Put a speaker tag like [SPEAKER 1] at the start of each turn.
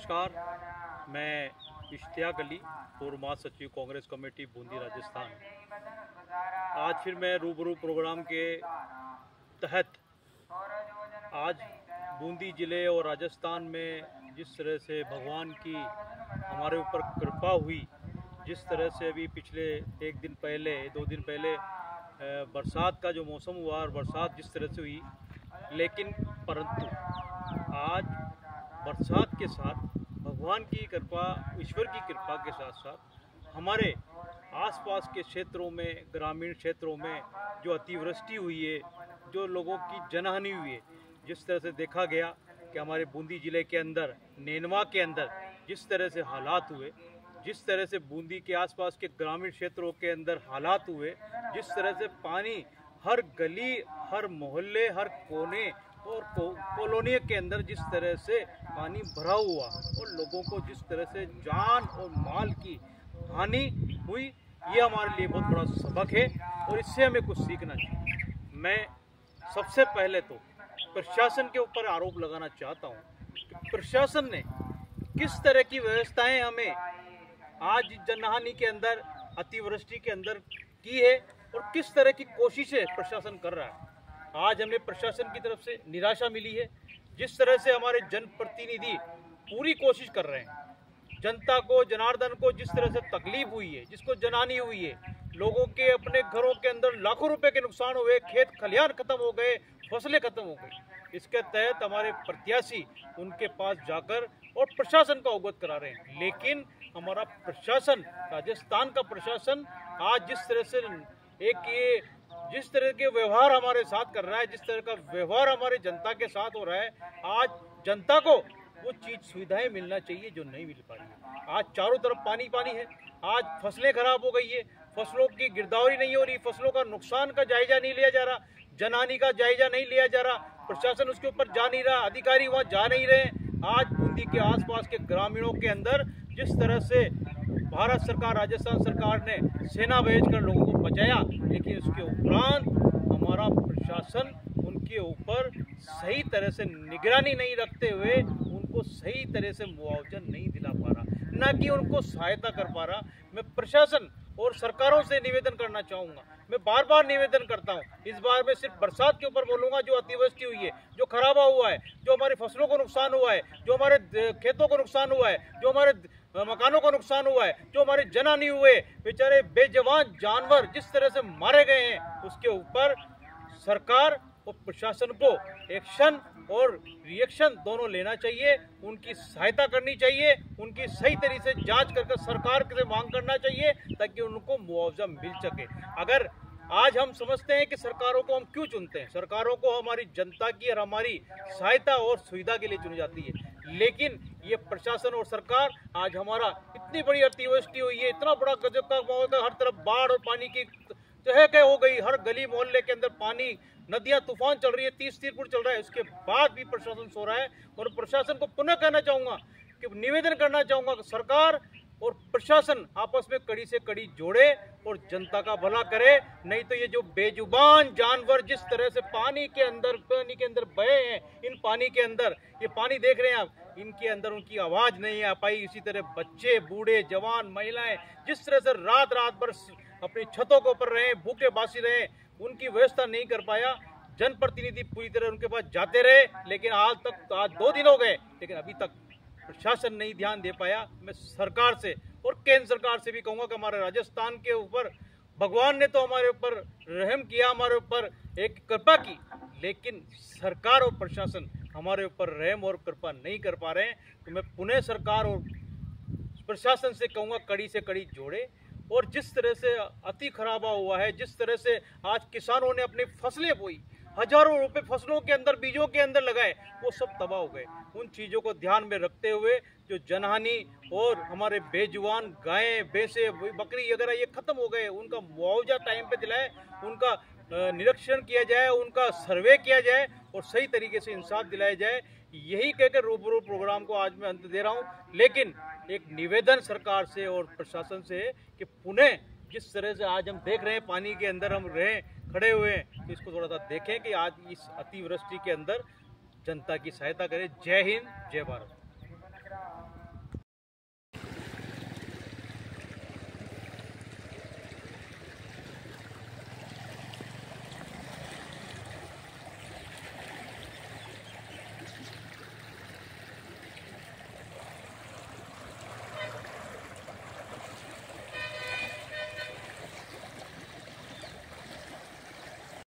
[SPEAKER 1] नमस्कार, मैं इश्तियाक अली, पूर्व महासचिव कांग्रेस कमेटी बूंदी राजस्थान। आज फिर मैं रूबरू प्रोग्राम के तहत आज बूंदी ज़िले और राजस्थान में जिस तरह से भगवान की हमारे ऊपर कृपा हुई, जिस तरह से अभी पिछले एक दिन पहले 2 दिन पहले बरसात का जो मौसम हुआ और बरसात जिस तरह से हुई, लेकिन परंतु आज बरसात के साथ भगवान की कृपा, ईश्वर की कृपा के साथ साथ हमारे आसपास के क्षेत्रों में, ग्रामीण क्षेत्रों में जो अतिवृष्टि हुई है, जो लोगों की जनहानि हुई है, जिस तरह से देखा गया कि हमारे बूंदी ज़िले के अंदर, नेनवा के अंदर जिस तरह से हालात हुए, जिस तरह से बूंदी के आसपास के ग्रामीण क्षेत्रों के अंदर हालात हुए, जिस तरह से पानी हर गली, हर मोहल्ले, हर कोने और कॉलोनी के अंदर जिस तरह से पानी भरा हुआ और लोगों को जिस तरह से जान और माल की हानि हुई, ये हमारे लिए बहुत बड़ा सबक है और इससे हमें कुछ सीखना चाहिए। मैं सबसे पहले तो प्रशासन के ऊपर आरोप लगाना चाहता हूँ कि प्रशासन ने किस तरह की व्यवस्थाएं हमें आज जनहानि के अंदर, अतिवृष्टि के अंदर की है और किस तरह की कोशिशें प्रशासन कर रहा है। आज हमें प्रशासन की तरफ से निराशा मिली है। जिस तरह से हमारे जनप्रतिनिधि पूरी कोशिश कर रहे हैं, जनता को, जनार्दन को जिस तरह से तकलीफ हुई है, जिसको जनहानि हुई है, लोगों के अपने घरों के अंदर लाखों रुपए के नुकसान हुए, खेत खलिहान खत्म हो गए, फसलें खत्म हो गई, इसके तहत हमारे प्रत्याशी उनके पास जाकर और प्रशासन को अवगत करा रहे हैं। लेकिन हमारा प्रशासन, राजस्थान का प्रशासन आज जिस तरह से जिस तरह के व्यवहार हमारे साथ कर रहा है, जिस तरह का व्यवहार हमारे जनता के साथ हो रहा है, आज जनता को वो चीज़, सुविधाएं मिलना चाहिए जो नहीं मिल पा रही है। आज चारों तरफ पानी पानी है, आज फसलें खराब हो गई है, फसलों की गिरदावरी नहीं हो रही, फसलों का नुकसान का जायजा नहीं लिया जा रहा, जनहानि का जायजा नहीं लिया जा रहा, प्रशासन उसके ऊपर जा नहीं रहा, अधिकारी वहाँ जा नहीं रहे। आज बूंदी के आसपास के ग्रामीणों के अंदर जिस तरह से भारत सरकार, राजस्थान सरकार ने सेना भेजकर लोगों को बचाया, लेकिन उसके उपरांत हमारा प्रशासन उनके ऊपर सही तरह से निगरानी नहीं रखते हुए उनको सही तरह से मुआवजा नहीं दिला पा रहा, ना कि उनको सहायता कर पा रहा। मैं प्रशासन और सरकारों से निवेदन करना चाहूँगा, मैं बार बार निवेदन करता हूँ, इस बार मैं सिर्फ बरसात के ऊपर बोलूँगा। जो अतिवृष्टि हुई है, जो खराबा हुआ है, जो हमारी फसलों को नुकसान हुआ है, जो हमारे खेतों को नुकसान हुआ है, जो हमारे मकानों को नुकसान हुआ है, जो हमारे जनहानि हुए, बेचारे बेजवान जानवर जिस तरह से मारे गए हैं, उसके ऊपर सरकार और प्रशासन को एक्शन और रिएक्शन दोनों लेना चाहिए, उनकी सहायता करनी चाहिए, उनकी सही तरीके से जांच करके सरकार से मांग करना चाहिए ताकि उनको मुआवजा मिल सके। अगर आज हम समझते हैं कि सरकारों को हम क्यों चुनते हैं, सरकारों को हमारी जनता की और हमारी सहायता और सुविधा के लिए चुनी जाती है, लेकिन ये प्रशासन और सरकार, आज हमारा इतनी बड़ी अतिवृष्टि हुई है, इतना बड़ा गजब का माहौल, हर तरफ बाढ़ और पानी की चहके हो गई, हर गली मोहल्ले के अंदर पानी, नदियां तूफान चल रही है, 30 फुट चल रहा है, उसके बाद भी प्रशासन सो रहा है। और प्रशासन को पुनः कहना चाहूँगा कि निवेदन करना चाहूँगा कि सरकार और प्रशासन आपस में कड़ी से कड़ी जोड़े और जनता का भला करे, नहीं तो ये जो बेजुबान जानवर जिस तरह से पानी के अंदर बहे हैं, इन पानी के अंदर, ये पानी देख रहे हैं आप, इनके अंदर उनकी आवाज़ नहीं आ पाई। इसी तरह बच्चे, बूढ़े, जवान, महिलाएं जिस तरह से रात रात भर अपनी छतों के ऊपर रहे, भूखे बासी रहे, उनकी व्यवस्था नहीं कर पाया। जनप्रतिनिधि पूरी तरह उनके पास जाते रहे, लेकिन आज 2 दिन हो गए, लेकिन अभी तक प्रशासन नहीं ध्यान दे पाया। मैं सरकार से और केंद्र सरकार से भी कहूँगा कि हमारे राजस्थान के ऊपर भगवान ने तो हमारे ऊपर रहम किया, हमारे ऊपर एक कृपा की, लेकिन सरकार और प्रशासन हमारे ऊपर रहम और कृपा नहीं कर पा रहे हैं। तो मैं पुनः सरकार और प्रशासन से कहूँगा कड़ी से कड़ी जोड़े, और जिस तरह से अति खराबा हुआ है, जिस तरह से आज किसानों ने अपनी फसलें बोई, हजारों रुपए फसलों के अंदर, बीजों के अंदर लगाए, वो सब तबाह हो गए। उन चीज़ों को ध्यान में रखते हुए जो जनहानि और हमारे बेजुबान गायें, भैंसें, बकरी वगैरह ये खत्म हो गए, उनका मुआवजा टाइम पे दिलाए, उनका निरीक्षण किया जाए, उनका सर्वे किया जाए और सही तरीके से इंसाफ दिलाया जाए। यही कहकर रूबरू प्रोग्राम को आज मैं अंत दे रहा हूँ। लेकिन एक निवेदन सरकार से और प्रशासन से है कि पुनः जिस तरह से आज हम देख रहे हैं पानी के अंदर हम खड़े हुए हैं, तो इसको थोड़ा सा देखें कि आज इस अतिवृष्टि के अंदर जनता की सहायता करें। जय हिंद, जय भारत।